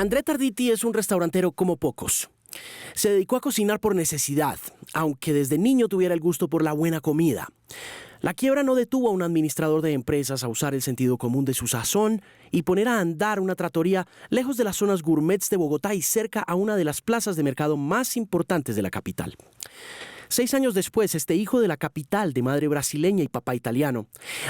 André Tarditi es un restaurantero como pocos. Se dedicó a cocinar por necesidad, aunque desde niño tuviera el gusto por la buena comida. La quiebra no detuvo a un administrador de empresas a usar el sentido común de su sazón y poner a andar una trattoria lejos de las zonas gourmets de Bogotá y cerca a una de las plazas de mercado más importantes de la capital. 6 años después, este hijo de la capital, de madre brasileña y papá italiano,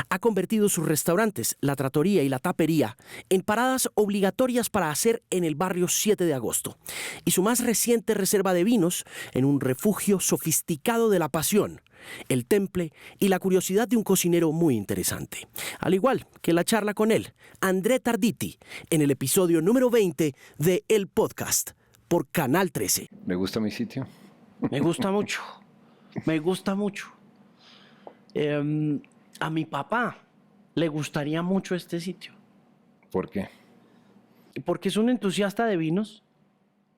ha convertido sus restaurantes, la trattoria y la tapería, en paradas obligatorias para hacer en el barrio 7 de agosto. Y su más reciente reserva de vinos en un refugio sofisticado de la pasión, el temple y la curiosidad de un cocinero muy interesante. Al igual que la charla con él, André Tarditi, en el episodio número 20 de El Podcast, por Canal 13. ¿Me gusta mi sitio? Me gusta mucho. Me gusta mucho. A mi papá le gustaría mucho este sitio. ¿Por qué? Porque es un entusiasta de vinos.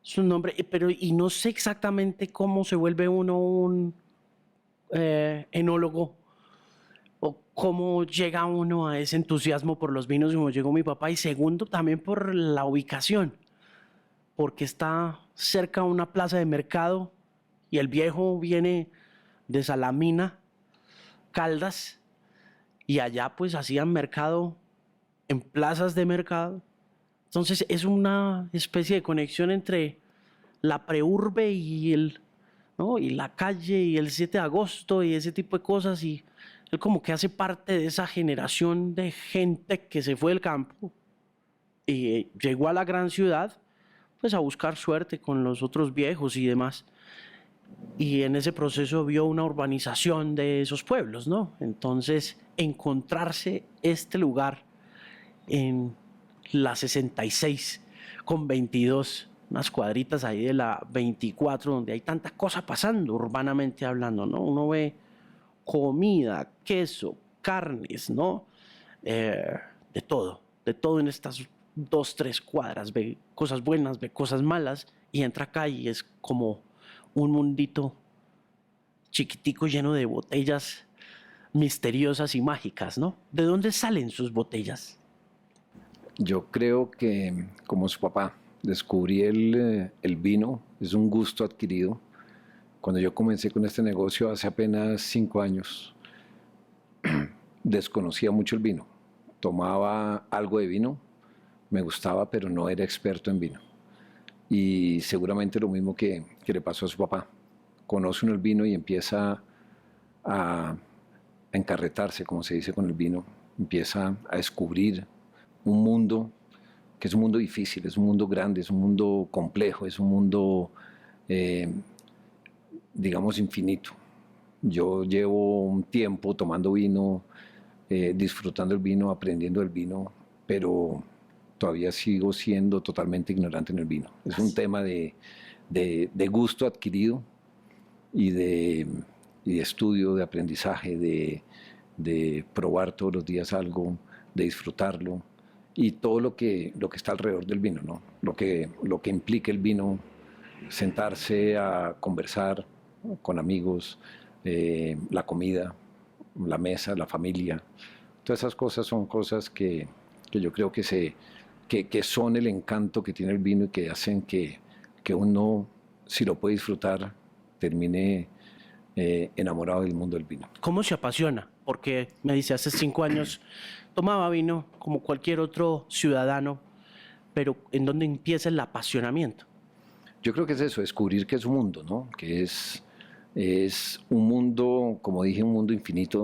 Es un nombre, pero y no sé exactamente cómo se vuelve uno un enólogo o cómo llega uno a ese entusiasmo por los vinos como llegó mi papá. Y segundo, también por la ubicación. Porque está cerca a una plaza de mercado y el viejo viene de Salamina, Caldas, y allá pues hacían mercado en plazas de mercado. Entonces es una especie de conexión entre la preurbe y ¿no? Y la calle y el 7 de agosto y ese tipo de cosas, y él como que hace parte de esa generación de gente que se fue del campo y llegó a la gran ciudad pues a buscar suerte con los otros viejos y demás. Y en ese proceso vio una urbanización de esos pueblos, ¿no? Entonces, encontrarse este lugar en la 66 con 22, unas cuadritas ahí de la 24, donde hay tanta cosa pasando urbanamente hablando, ¿no? Uno ve comida, queso, carnes, ¿no? De todo en estas 2, 3 cuadras. Ve cosas buenas, ve cosas malas, y entra acá y es como un mundito chiquitico lleno de botellas misteriosas y mágicas, ¿no? ¿De dónde salen sus botellas? Yo creo que, como su papá, descubrí el vino, es un gusto adquirido. Cuando yo comencé con este negocio hace apenas 5 años, desconocía mucho el vino. Tomaba algo de vino, me gustaba, pero no era experto en vino. Y seguramente lo mismo que le pasó a su papá. Conoce uno el vino y empieza a encarretarse, como se dice con el vino, empieza a descubrir un mundo que es un mundo difícil, es un mundo grande, es un mundo complejo, es un mundo, digamos, infinito. Yo llevo un tiempo tomando vino, disfrutando el vino, aprendiendo el vino, pero todavía sigo siendo totalmente ignorante en el vino. Es un tema de gusto adquirido y de estudio, de aprendizaje, de probar todos los días algo, de disfrutarlo y todo lo que está alrededor del vino, ¿no? Lo que implica el vino, sentarse a conversar con amigos, la comida, la mesa, la familia. Todas esas cosas son cosas que yo creo que son el encanto que tiene el vino y que hacen que uno, si lo puede disfrutar, termine enamorado del mundo del vino. ¿Cómo se apasiona? Porque me dice, hace 5 años tomaba vino como cualquier otro ciudadano, pero ¿en dónde empieza el apasionamiento? Yo creo que es eso, descubrir que es un mundo, ¿no? Que es un mundo, como dije, un mundo infinito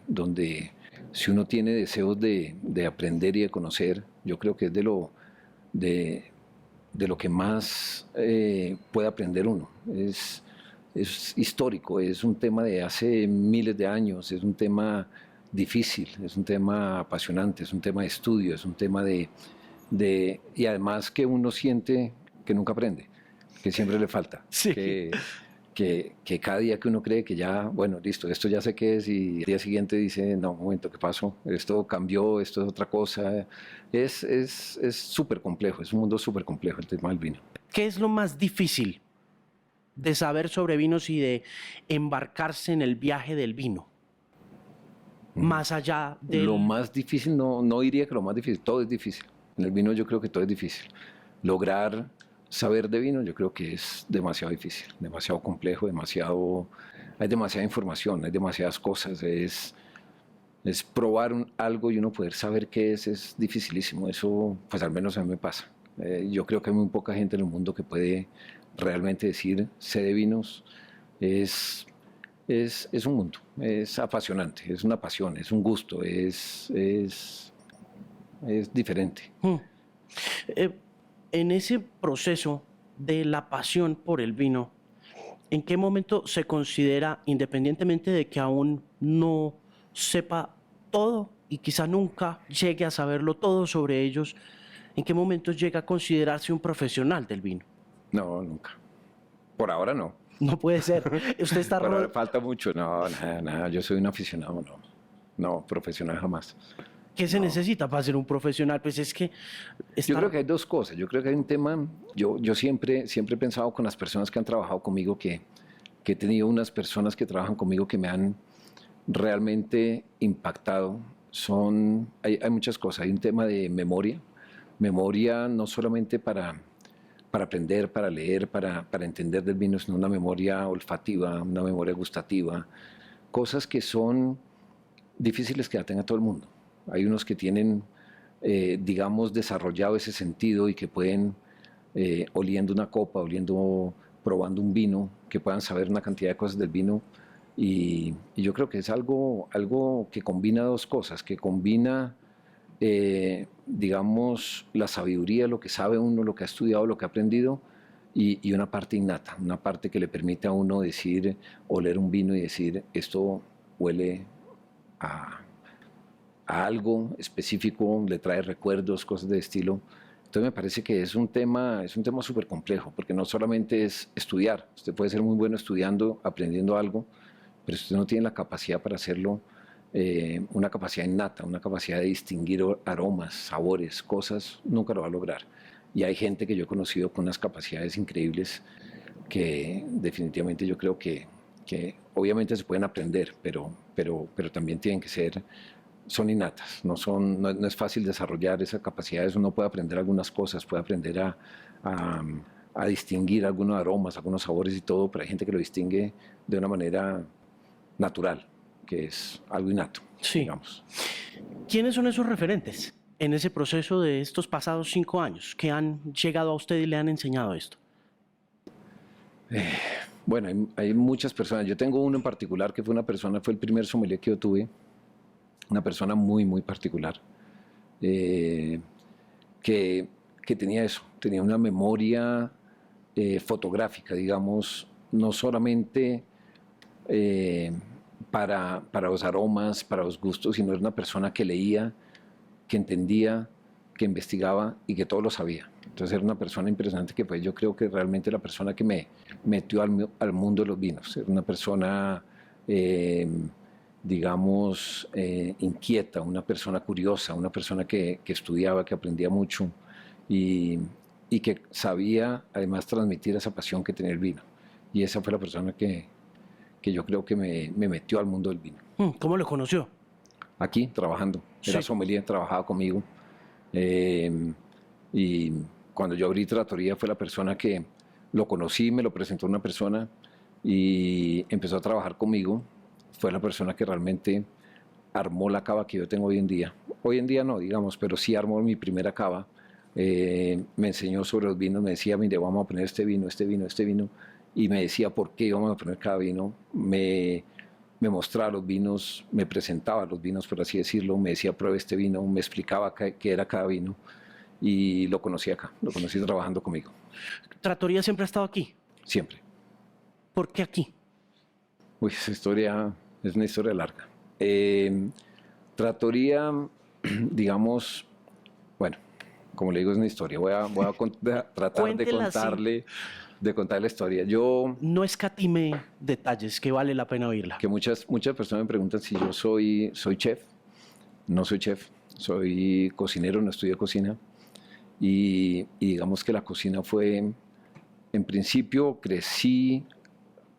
donde si uno tiene deseos de aprender y de conocer, yo creo que es de lo que más puede aprender uno. Es histórico, es un tema de hace miles de años, es un tema difícil, es un tema apasionante, es un tema de estudio, es un tema y además que uno siente que nunca aprende, que siempre le falta. Sí. Que cada día que uno cree que ya, bueno, listo, esto ya sé qué es, y el día siguiente dice, no, un momento, ¿qué pasó? Esto cambió, esto es otra cosa. Es súper complejo, es un mundo súper complejo el tema del vino. ¿Qué es lo más difícil de saber sobre vinos y de embarcarse en el viaje del vino? Más allá de... Lo más difícil, no diría que lo más difícil, todo es difícil. En el vino yo creo que todo es difícil. lograr saber de vino, yo creo que es demasiado difícil, demasiado complejo, hay demasiada información, hay demasiadas cosas, es probar algo y uno poder saber qué es dificilísimo. Eso, pues al menos a mí me pasa. Yo creo que hay muy poca gente en el mundo que puede realmente decir, sé de vinos. Es un mundo, es apasionante, es una pasión, es un gusto, es diferente. Eh, en ese proceso de la pasión por el vino, ¿en qué momento se considera, independientemente de que aún no sepa todo y quizá nunca llegue a saberlo todo sobre ellos, en qué momento llega a considerarse un profesional del vino? No, nunca. Por ahora no. No puede ser. Usted está Por ahora falta mucho. No, nada, nada. Yo soy un aficionado, no. No, profesional jamás. ¿Qué se No. necesita para ser un profesional? Pues es que Yo creo que hay dos cosas. Yo creo que hay un tema. Yo siempre he pensado con las personas que han trabajado conmigo que he tenido unas personas que trabajan conmigo que me han realmente impactado. Hay muchas cosas. Hay un tema de memoria. Memoria no solamente para aprender, para leer, para entender del vino, sino una memoria olfativa, una memoria gustativa. Cosas que son difíciles que la tenga todo el mundo. Hay unos que tienen, digamos, desarrollado ese sentido y que pueden, oliendo una copa, probando un vino, que puedan saber una cantidad de cosas del vino. Y yo creo que es algo que combina dos cosas, que combina, digamos, la sabiduría, lo que sabe uno, lo que ha estudiado, lo que ha aprendido, y una parte innata, una parte que le permite a uno decir, oler un vino y decir, esto huele a algo específico, le trae recuerdos, cosas de estilo. Entonces me parece que es un tema súper complejo, porque no solamente es estudiar, usted puede ser muy bueno estudiando, aprendiendo algo, pero si usted no tiene la capacidad para hacerlo, una capacidad innata, una capacidad de distinguir aromas, sabores, cosas, nunca lo va a lograr. Y hay gente que yo he conocido con unas capacidades increíbles que definitivamente yo creo que obviamente se pueden aprender, pero también tienen que ser, son innatas, no es fácil desarrollar esas capacidades. Uno puede aprender algunas cosas, puede aprender a distinguir algunos aromas, algunos sabores y todo, pero hay gente que lo distingue de una manera natural, que es algo innato, sí. Digamos. ¿Quiénes son esos referentes en ese proceso de estos pasados 5 años que han llegado a usted y le han enseñado esto? Bueno, hay muchas personas. Yo tengo uno en particular que fue el primer sommelier que yo tuve, una persona muy, muy particular, que tenía eso, tenía una memoria fotográfica, digamos, no solamente para los aromas, para los gustos, sino era una persona que leía, que entendía, que investigaba y que todo lo sabía. Entonces era una persona impresionante que pues yo creo que realmente la persona que me metió al mundo de los vinos. Era una persona, digamos, inquieta, una persona curiosa, una persona que estudiaba, que aprendía mucho y que sabía además transmitir esa pasión que tenía el vino. Y esa fue la persona que yo creo que me metió al mundo del vino. ¿Cómo lo conoció? Aquí, trabajando. Era sommelier, trabajaba conmigo. Y cuando yo abrí Trattoria fue la persona que lo conocí, me lo presentó una persona y empezó a trabajar conmigo. Fue la persona que realmente armó la cava que yo tengo hoy en día. Hoy en día no, digamos, pero sí armó mi primera cava. Me enseñó sobre los vinos, me decía, mire, vamos a poner este vino, este vino, este vino. Y me decía por qué íbamos a poner cada vino. Me mostraba los vinos, me presentaba los vinos, por así decirlo. Me decía, pruebe este vino, me explicaba qué era cada vino. Y lo conocí acá, lo conocí trabajando conmigo. ¿Trattoria siempre ha estado aquí? Siempre. ¿Por qué aquí? Uy, esa historia es una historia larga. Trattoria, digamos, bueno, como le digo, es una historia. Voy a tratar de contarle la historia. Yo... No escatime detalles, que vale la pena oírla. Que muchas personas me preguntan si yo soy chef. No soy chef, soy cocinero, no estudié cocina. Y digamos que la cocina fue, en principio crecí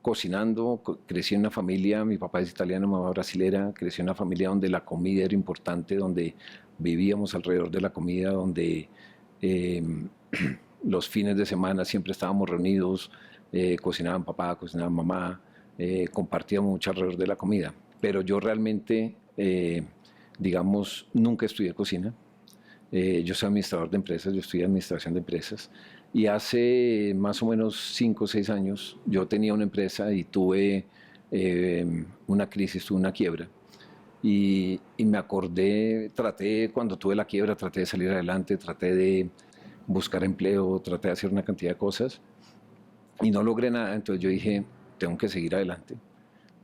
cocinando, crecí en una familia, mi papá es italiano, mi mamá brasilera, crecí en una familia donde la comida era importante, donde vivíamos alrededor de la comida, donde Los fines de semana siempre estábamos reunidos, cocinaban papá, cocinaba mamá, compartíamos mucho alrededor de la comida. Pero yo realmente, digamos, nunca estudié cocina. Yo soy administrador de empresas, yo estudié administración de empresas. Y hace más o menos 5 o 6 años yo tenía una empresa y tuve una crisis, tuve una quiebra. Y me acordé, cuando tuve la quiebra, traté de salir adelante, traté de buscar empleo, traté de hacer una cantidad de cosas y no logré nada. Entonces yo dije, tengo que seguir adelante.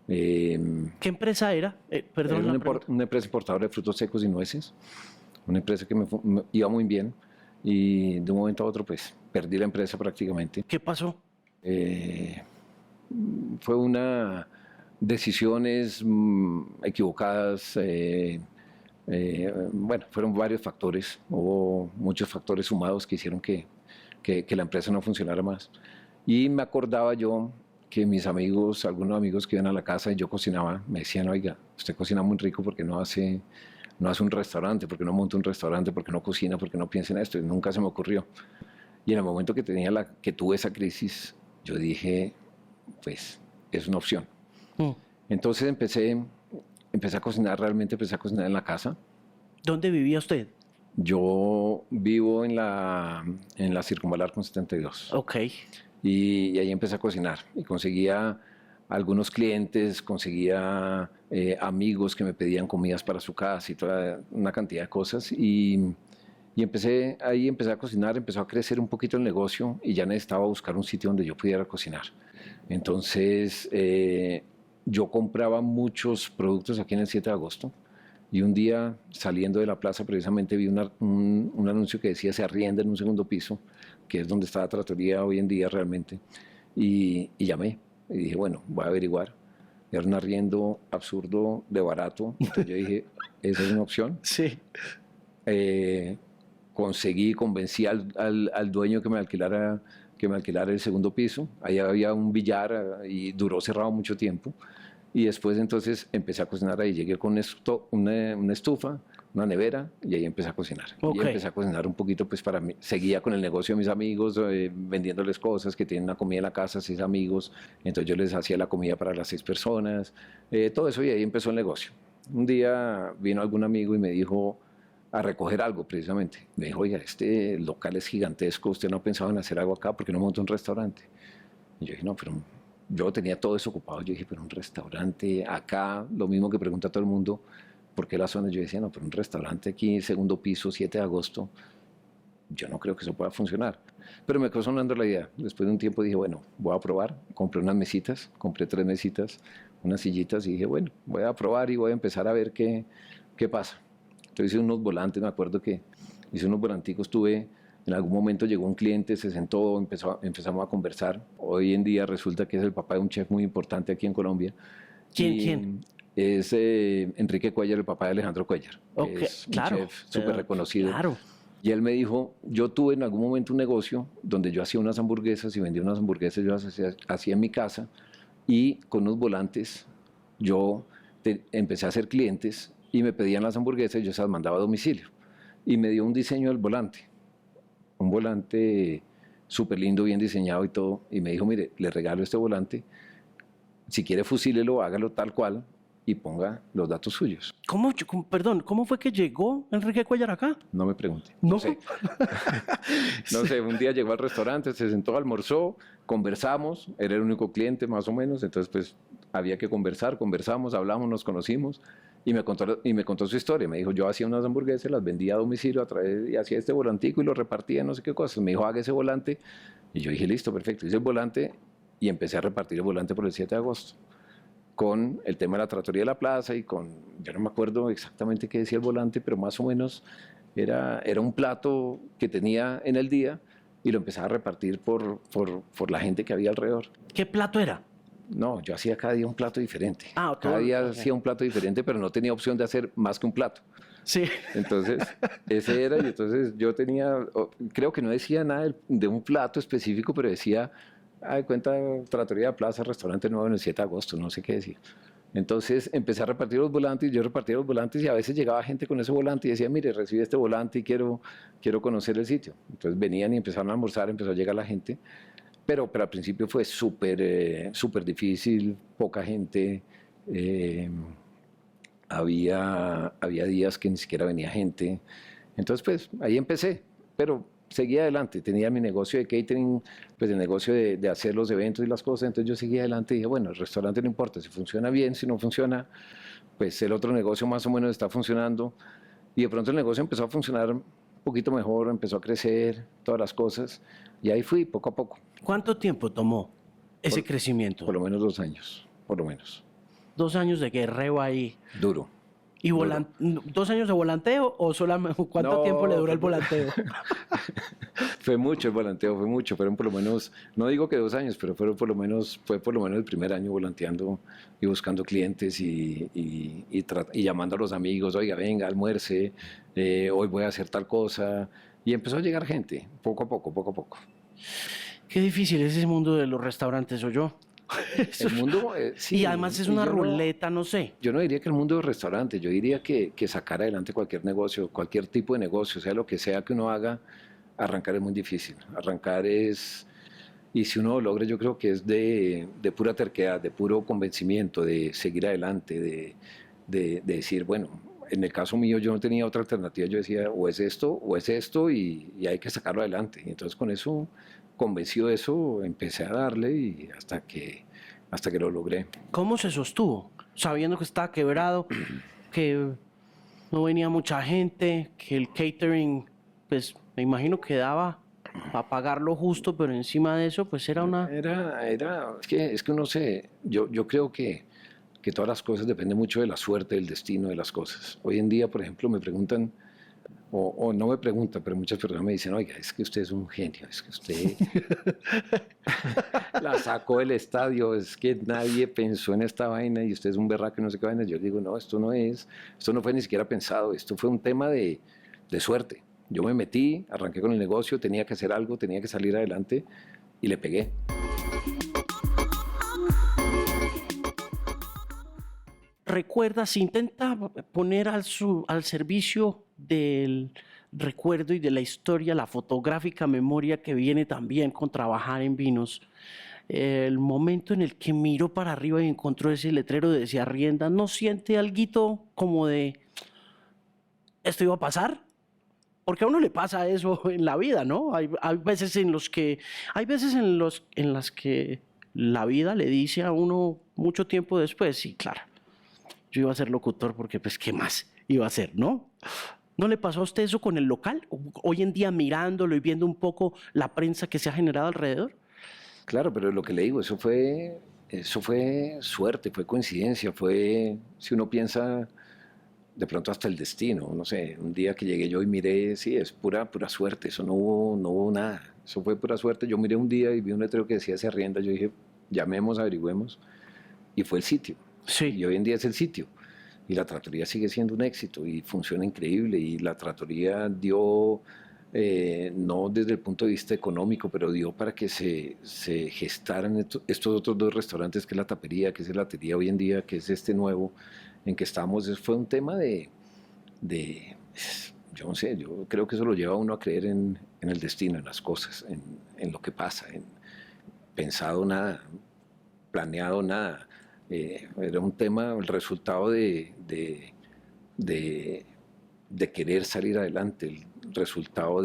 ¿Qué empresa era? Perdón Era la pregunta. una empresa importadora de frutos secos y nueces, una empresa que me iba muy bien y de un momento a otro pues perdí la empresa prácticamente. ¿Qué pasó? Eh, Fue una decisiones equivocadas. Bueno, fueron varios factores, hubo muchos factores sumados que hicieron que la empresa no funcionara más. Y me acordaba yo que mis amigos, algunos amigos que iban a la casa y yo cocinaba, me decían, oiga, usted cocina muy rico, ¿porque no hace un restaurante? ¿Por qué no monta un restaurante? ¿Por qué no cocina? ¿Por qué no piensa en esto? Y nunca se me ocurrió. Y en el momento que tuve esa crisis, yo dije, pues es una opción. Mm. Entonces empecé a cocinar, realmente empecé a cocinar en la casa. ¿Dónde vivía usted? Yo vivo en la Circunvalar con 72 Ok. y ahí empecé a cocinar y conseguía algunos clientes, conseguía amigos que me pedían comidas para su casa y toda una cantidad de cosas y ahí empecé a cocinar, empezó a crecer un poquito el negocio y ya necesitaba buscar un sitio donde yo pudiera cocinar. Entonces yo compraba muchos productos aquí en el 7 de agosto. Y un día, saliendo de la plaza, precisamente vi un anuncio que decía se arrienda en un segundo piso, que es donde está la trattoria hoy en día realmente. Y llamé y dije, bueno, voy a averiguar. Era un arriendo absurdo de barato. Entonces yo dije, esa es una opción. Sí. Convencí al dueño que me alquilara el segundo piso. Ahí había un billar y duró cerrado mucho tiempo. Y después entonces empecé a cocinar ahí. Llegué con una estufa, una nevera y ahí empecé a cocinar. Ok. Y empecé a cocinar un poquito pues para mí. Seguía con el negocio de mis amigos, vendiéndoles cosas, que tienen una comida en la casa, 6 amigos. Entonces yo les hacía la comida para las 6 personas. Todo eso y ahí empezó el negocio. Un día vino algún amigo y me dijo a recoger algo precisamente. Me dijo, oiga, este local es gigantesco, ¿usted no pensaba en hacer algo acá? ¿Por qué no monta un restaurante? Y yo dije, no, pero yo tenía todo eso ocupado. Yo dije, pero un restaurante acá, lo mismo que pregunta todo el mundo, ¿por qué la zona? Yo decía, no, pero un restaurante aquí, segundo piso, 7 de agosto, yo no creo que eso pueda funcionar. Pero me quedó sonando la idea. Después de un tiempo dije, bueno, voy a probar. Compré unas mesitas, compré 3 mesitas, unas sillitas y dije, bueno, voy a probar y voy a empezar a ver qué pasa. Entonces hice unos volantes, me acuerdo que hice unos volanticos, en algún momento llegó un cliente, se sentó, empezamos a conversar. Hoy en día resulta que es el papá de un chef muy importante aquí en Colombia. ¿Quién? Es Enrique Cuellar, el papá de Alejandro Cuellar, Ok, que es claro. un chef súper reconocido. Claro. Y él me dijo, yo tuve en algún momento un negocio donde yo hacía unas hamburguesas y vendía unas hamburguesas, yo las hacía en mi casa y con unos volantes yo empecé a hacer clientes y me pedían las hamburguesas y yo se las mandaba a domicilio. Y me dio un diseño del volante, un volante súper lindo, bien diseñado y todo. Y me dijo, mire, le regalo este volante, si quiere fusílelo, hágalo tal cual y ponga los datos suyos. Perdón, ¿cómo fue que llegó Enrique Cuellar acá? No me pregunte. No. sé. No sé, un día llegó al restaurante, se sentó, almorzó, conversamos, era el único cliente más o menos, entonces pues había que conversar, conversamos, hablamos, nos conocimos y me contó su historia. Me dijo, yo hacía unas hamburguesas, las vendía a domicilio y hacía este volantico y lo repartía, no sé qué cosas. Me dijo, haga ese volante y yo dije, listo, perfecto. Hice el volante y empecé a repartir el volante por el 7 de agosto con el tema de la trattoria de la plaza y yo no me acuerdo exactamente qué decía el volante, pero más o menos era un plato que tenía en el día y lo empezaba a repartir por la gente que había alrededor. ¿Qué plato era? No, yo hacía cada día un plato diferente. Ah, cada día ok. hacía un plato diferente, pero no tenía opción de hacer más que un plato. Sí. Entonces, ese era, y entonces yo creo que no decía nada de un plato específico, pero decía, cuenta Trattoria de Plaza, restaurante nuevo en el 7 de agosto, no sé qué decía. Entonces empecé a repartir los volantes, yo repartía los volantes y a veces llegaba gente con ese volante y decía, mire, recibí este volante y quiero conocer el sitio. Entonces venían y empezaron a almorzar, empezó a llegar la gente, pero al principio fue súper difícil, poca gente, eh, había días que ni siquiera venía gente. Entonces pues ahí empecé, pero seguía adelante, tenía mi negocio de catering, pues el negocio de hacer los eventos y las cosas, entonces yo seguía adelante y dije, bueno, el restaurante no importa, si funciona bien, si no funciona, pues el otro negocio más o menos está funcionando y de pronto el negocio empezó a funcionar un poquito mejor, empezó a crecer, todas las cosas y ahí fui poco a poco, ¿Cuánto tiempo tomó ese por crecimiento? lo menos 2 años, por lo menos, 2 años de guerreo ahí. duro. ¿Y Duro. 2 años de volanteo o solamente cuánto tiempo le No, duró el volanteo? fue mucho el volanteo, fue mucho, fueron por lo menos, no digo que 2 años, pero fue por lo menos el primer año volanteando y buscando clientes y llamando a los amigos, oiga, venga, almuerce, hoy voy a hacer tal cosa. Y empezó a llegar gente, poco a poco, poco a poco. Qué difícil es ese mundo de los restaurantes, ¿o yo? El mundo, sí. Y además es y una yo no- ruleta, no sé. Yo no diría que el mundo de restaurantes, yo diría que sacar adelante cualquier negocio, cualquier tipo de negocio, sea lo que sea que uno haga, arrancar es muy difícil. Arrancar es, y si uno lo logra, yo creo que es de pura terquedad, de puro convencimiento, de seguir adelante, de decir, bueno, en el caso mío yo no tenía otra alternativa, yo decía, o es esto, y hay que sacarlo adelante. Y entonces con eso, convencido de eso, empecé a darle y hasta que lo logré. ¿Cómo se sostuvo? Sabiendo que estaba quebrado, que no venía mucha gente, que el catering, pues me imagino que daba a pagar lo justo, pero encima de eso, pues era una... Es que uno yo creo que todas las cosas dependen mucho de la suerte, del destino de las cosas. Hoy en día, por ejemplo, me preguntan, o no me preguntan, pero muchas personas me dicen, oiga, es que usted es un genio, es que usted la sacó del estadio, es que nadie pensó en esta vaina y usted es un berraco y no sé qué vaina. Yo digo, no, esto no fue ni siquiera pensado, esto fue un tema de suerte. Yo me metí, arranqué con el negocio, tenía que hacer algo, tenía que salir adelante y le pegué. Recuerda, se intenta poner al servicio del recuerdo y de la historia, la fotográfica memoria que viene también con trabajar en vinos. El momento en el que miró para arriba y encontró ese letrero de decía arrienda, ¿no siente alguito como de esto iba a pasar? Porque a uno le pasa eso en la vida, ¿no? Hay veces en las que la vida le dice a uno mucho tiempo después, sí, claro, yo iba a ser locutor porque pues qué más iba a hacer, ¿no? ¿No le pasó a usted eso con el local? Hoy en día mirándolo y viendo un poco la prensa que se ha generado alrededor. Claro, pero lo que le digo, eso fue suerte, fue coincidencia, si uno piensa, de pronto hasta el destino, no sé, un día que llegué yo y miré, sí, es pura suerte, eso no hubo nada, eso fue pura suerte. Yo miré un día y vi un letrero que decía se arrienda, yo dije, llamemos, averigüemos, y fue el sitio, y Sí, hoy en día es el sitio, y la tratoría sigue siendo un éxito, y funciona increíble, y la tratoría dio, no desde el punto de vista económico, pero dio para que se gestaran estos otros dos restaurantes, que es la tapería, que es la latería hoy en día, que es este nuevo en que estamos. Fue un tema de, yo no sé, yo creo que eso lo lleva a uno a creer en el destino, en las cosas, en lo que pasa, en pensado nada, planeado nada. Era un tema, el resultado de, de querer salir adelante, el resultado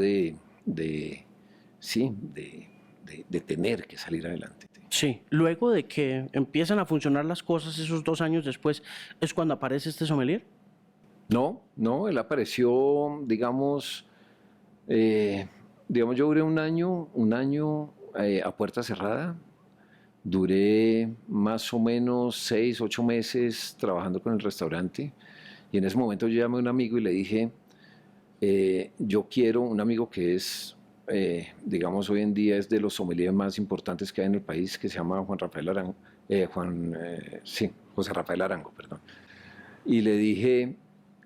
sí, de tener que salir adelante. sí. Luego de que empiezan a funcionar las cosas, esos 2 años después, es cuando aparece este sommelier. No, no, él apareció, digamos, yo duré un año a puerta cerrada. Duré más o menos 6, 8 meses trabajando con el restaurante y en ese momento yo llamé a un amigo y le dije, yo quiero un amigo que es, digamos, hoy en día es de los sommeliers más importantes que hay en el país, que se llama Juan Rafael Arango, sí, José Rafael Arango, perdón. Y le dije,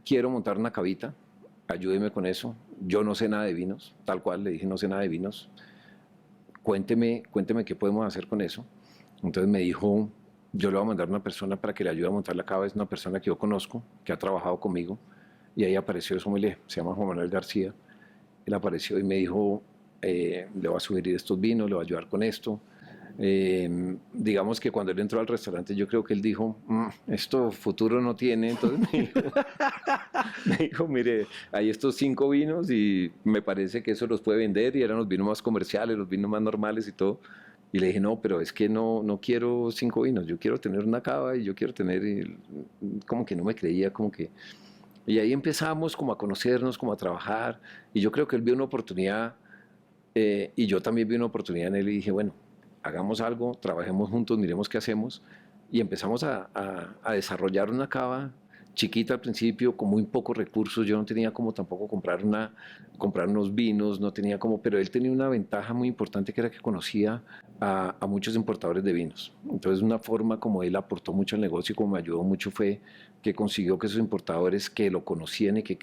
quiero montar una cavita, ayúdeme con eso. Yo no sé nada de vinos, tal cual, le dije, no sé nada de vinos. Cuénteme qué podemos hacer con eso. Entonces me dijo, yo le voy a mandar una persona para que le ayude a montar la cava. Es una persona que yo conozco, que ha trabajado conmigo, y ahí apareció el sommelier, se llama Juan Manuel García. Él apareció y me dijo, le voy a sugerir estos vinos, le voy a ayudar con esto. Digamos que cuando él entró al restaurante, yo creo que él dijo, esto futuro no tiene. Entonces me dijo, mire, hay estos 5 vinos y me parece que eso los puede vender, y eran los vinos más comerciales, los vinos más normales y todo. Y le dije, no, pero es que no quiero 5 vinos, yo quiero tener una cava y yo quiero tener, como que no me creía, como que... Y ahí empezamos como a conocernos, como a trabajar, y yo creo que él vio una oportunidad, y yo también vi una oportunidad en él, y dije, bueno, hagamos algo, trabajemos juntos, miremos qué hacemos, y empezamos a desarrollar una cava chiquita al principio, con muy pocos recursos. Yo no tenía como tampoco comprar unos vinos, no tenía como, pero él tenía una ventaja muy importante, que era que conocía a muchos importadores de vinos. Entonces, una forma como él aportó mucho al negocio y como me ayudó mucho fue que consiguió que esos importadores que lo conocían y que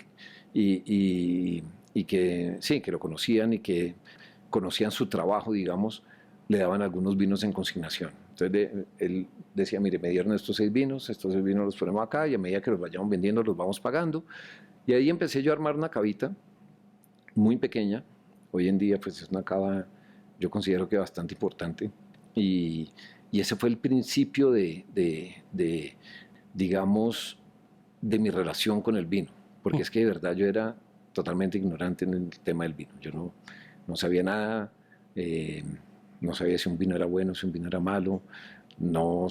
sí, que lo conocían y que conocían su trabajo, digamos, le daban algunos vinos en consignación. Entonces él decía, mire, me dieron estos 6 vinos, estos 6 vinos los ponemos acá, y a medida que los vayamos vendiendo los vamos pagando. Y ahí empecé yo a armar una cavita muy pequeña. Hoy en día pues es una cava, yo considero que bastante importante. Y ese fue el principio digamos, de mi relación con el vino. Porque es que de verdad yo era totalmente ignorante en el tema del vino. Yo no sabía nada. No sabía si un vino era bueno, si un vino era malo. No,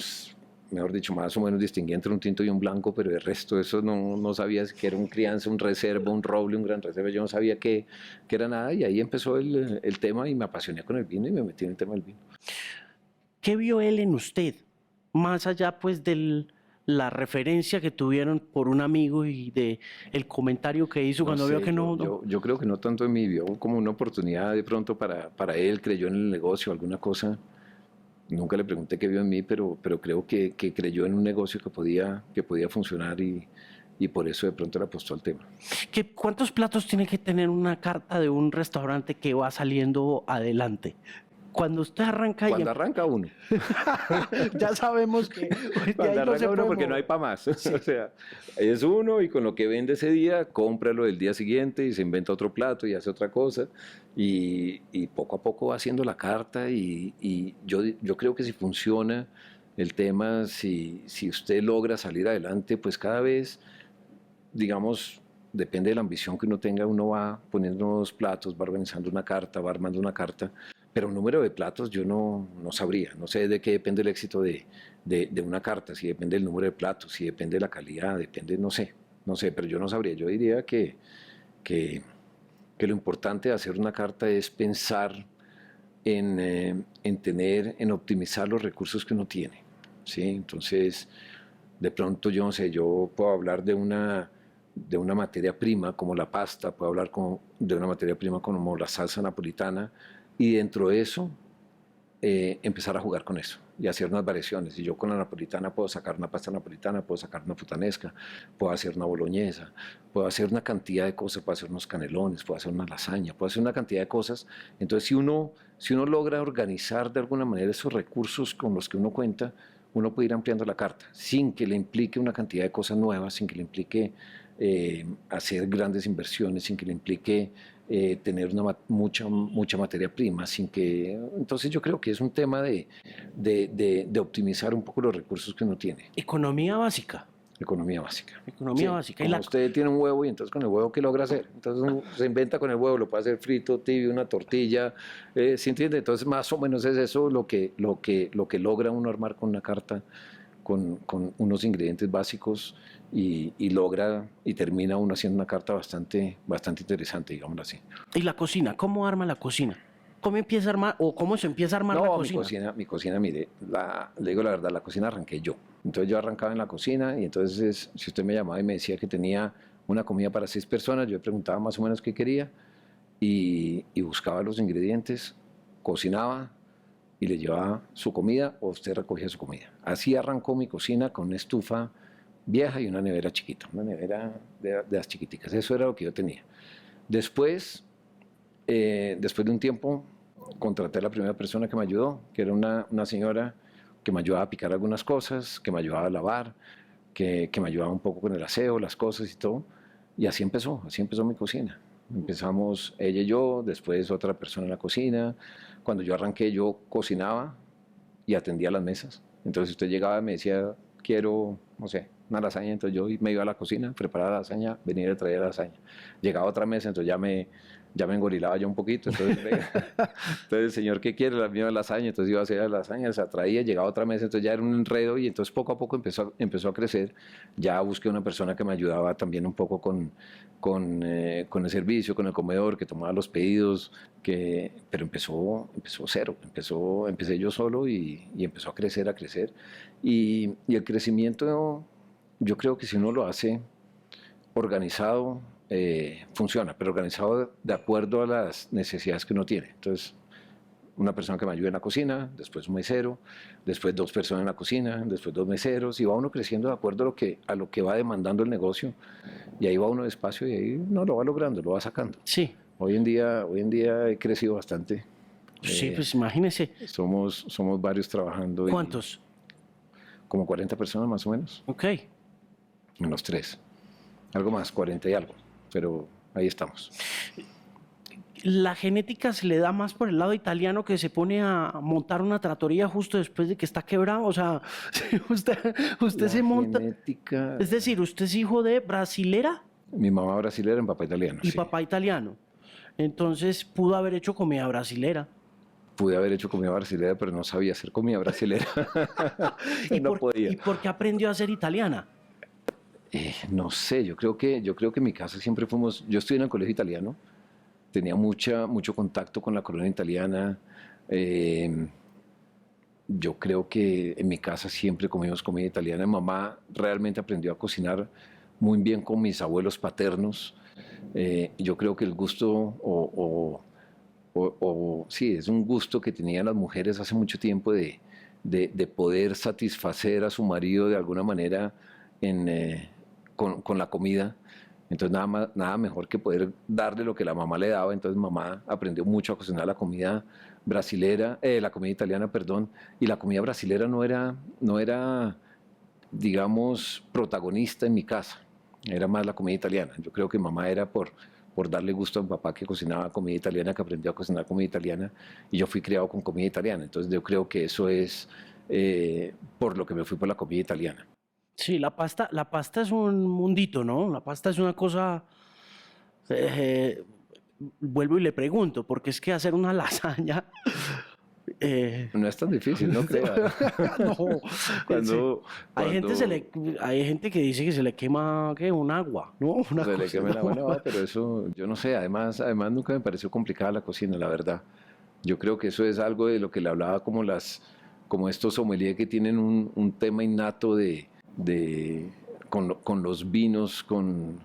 mejor dicho, más o menos distinguía entre un tinto y un blanco, pero el resto de eso no sabía si era un crianza, un reserva, un roble, un gran reserva. Yo no sabía qué era nada, y ahí empezó el tema, y me apasioné con el vino y me metí en el tema del vino. ¿Qué vio él en usted? Más allá pues de la referencia que tuvieron por un amigo y de el comentario que hizo No cuando vio sé, que no, yo creo que no tanto en mí, vio como una oportunidad de pronto para él, creyó en el negocio, alguna cosa. Nunca le pregunté qué vio en mí, pero creo que creyó en un negocio que podía funcionar, y por eso de pronto le apostó al tema. ¿Cuántos platos tiene que tener una carta de un restaurante que va saliendo adelante? Cuando usted arranca y Cuando arranca uno. ya sabemos que de Cuando ahí no se arranca uno, puede porque no hay mover. para más. O sea, es uno, y con lo que vende ese día, cómpralo el día siguiente y se inventa otro plato y hace otra cosa. Y poco a poco va haciendo la carta, y yo creo que si funciona el tema, si usted logra salir adelante, pues cada vez, digamos, depende de la ambición que uno tenga, uno va poniendo nuevos platos, va organizando una carta, va armando una carta, pero un número de platos yo no sabría, no sé de qué depende el éxito de una carta, si depende del número de platos, si depende de la calidad, depende, no sé, pero yo no sabría. Yo diría que, que lo importante de hacer una carta es pensar en optimizar los recursos que uno tiene, ¿sí? Entonces, de pronto, yo no sé, yo puedo hablar de una materia prima como la pasta, puedo hablar de una materia prima como la salsa napolitana, y dentro de eso empezar a jugar con eso y hacer unas variaciones. Y yo con la napolitana puedo sacar una pasta napolitana, puedo sacar una putanesca, puedo hacer una boloñesa, puedo hacer una cantidad de cosas, puedo hacer unos canelones, puedo hacer una lasaña, puedo hacer una cantidad de cosas. Entonces, si uno logra organizar de alguna manera esos recursos con los que uno cuenta, uno puede ir ampliando la carta sin que le implique una cantidad de cosas nuevas, sin que le implique hacer grandes inversiones, sin que le implique tener mucha materia prima, entonces yo creo que es un tema de optimizar un poco los recursos que uno tiene. Economía básica. Economía básica. Economía Sí, básica. como usted tiene un huevo, y entonces con el huevo, ¿qué logra hacer? Entonces uno se inventa con el huevo, lo puede hacer frito, tibio, una tortilla, ¿sí entiende? Entonces más o menos es eso lo que logra uno armar con una carta, con unos ingredientes básicos, y logra y termina uno haciendo una carta bastante interesante, digámoslo así. ¿Y la cocina? ¿Cómo arma la cocina? ¿Cómo empieza a armar o cómo se empieza a armar la No, cocina? mi cocina, mire, le digo la verdad, la cocina arranqué yo. Entonces yo arrancaba en la cocina, y entonces si usted me llamaba y me decía que tenía una comida para 6 personas, yo le preguntaba más o menos qué quería, y buscaba los ingredientes, cocinaba y le llevaba su comida, o usted recogía su comida. Así arrancó mi cocina, con una estufa vieja y una nevera chiquita, una nevera de las chiquiticas. Eso era lo que yo tenía. Después de un tiempo, contraté a la primera persona que me ayudó, que era una señora que me ayudaba a picar algunas cosas, que me ayudaba a lavar, que me ayudaba un poco con el aseo, las cosas y todo. Y así empezó mi cocina. Empezamos ella y yo, después otra persona en la cocina. Cuando yo arranqué, yo cocinaba y atendía las mesas. Entonces usted llegaba y me decía, quiero, no sé, una lasaña. Entonces yo me iba a la cocina, preparaba la lasaña, venía y traía la lasaña. Llegaba otra mesa, entonces ya me engorilaba yo un poquito. Entonces, entonces señor, ¿qué quiere? La misma lasaña. Entonces iba a hacer la lasaña, se traía, llegaba otra mesa, entonces ya era un enredo y entonces poco a poco empezó a crecer. Ya busqué una persona que me ayudaba también un poco con el servicio, con el comedor, que tomaba los pedidos, pero empezó cero, empecé yo solo y empezó a crecer. Y el crecimiento, yo creo que si uno lo hace organizado, funciona, pero organizado de acuerdo a las necesidades que uno tiene. Entonces, una persona que me ayude en la cocina, después un mesero, después 2 personas en la cocina, después 2 meseros, y va uno creciendo de acuerdo a lo que va demandando el negocio, y ahí va uno despacio y ahí no lo va logrando, lo va sacando. Sí, Hoy en día he crecido bastante. sí, pues imagínese. Somos varios trabajando. ¿Cuántos? Como 40 personas más o menos, Ok. en los 3. Algo más, 40 y algo, pero ahí estamos. La genética se le da más por el lado italiano que se pone a montar una trattoria justo después de que está quebrado. O sea, usted se monta. Genética. Es decir, usted es hijo de brasilera Mi mamá brasilera, mi papá italiano. y Sí. papá italiano. Entonces pudo haber hecho comida brasilera. Pude haber hecho comida brasilera, pero no sabía hacer comida brasilera. No podía. ¿Y por qué aprendió a ser italiana? No sé, yo creo que en mi casa siempre fuimos. Yo estudié en el colegio italiano, tenía mucho contacto con la colonia italiana. Yo creo que en mi casa siempre comimos comida italiana. Mamá realmente aprendió a cocinar muy bien con mis abuelos paternos. Yo creo que el gusto, sí, es un gusto que tenían las mujeres hace mucho tiempo de poder satisfacer a su marido de alguna manera con la comida. Entonces nada mejor que poder darle lo que la mamá le daba. Entonces mamá aprendió mucho a cocinar la comida brasilera, la comida italiana, perdón, y la comida brasilera no era, digamos, protagonista en mi casa. Era más la comida italiana. Yo creo que mamá era por darle gusto a mi papá que cocinaba comida italiana, que aprendió a cocinar comida italiana, y yo fui criado con comida italiana. Entonces yo creo que eso es por lo que me fui por la comida italiana. Sí, la pasta es un mundito, ¿no? La pasta es una cosa. eh, Vuelvo y le pregunto, porque es que hacer una lasaña. No es tan difícil, no crea. No, Cuando, hay gente que dice que se le quema ¿qué? Un agua, ¿no? Una se le cosa, queme la ¿no? mano, pero eso, yo no sé, además nunca me pareció complicada la cocina, la verdad. Yo creo que eso es algo de lo que le hablaba como estos sommeliers que tienen un tema innato con los vinos, con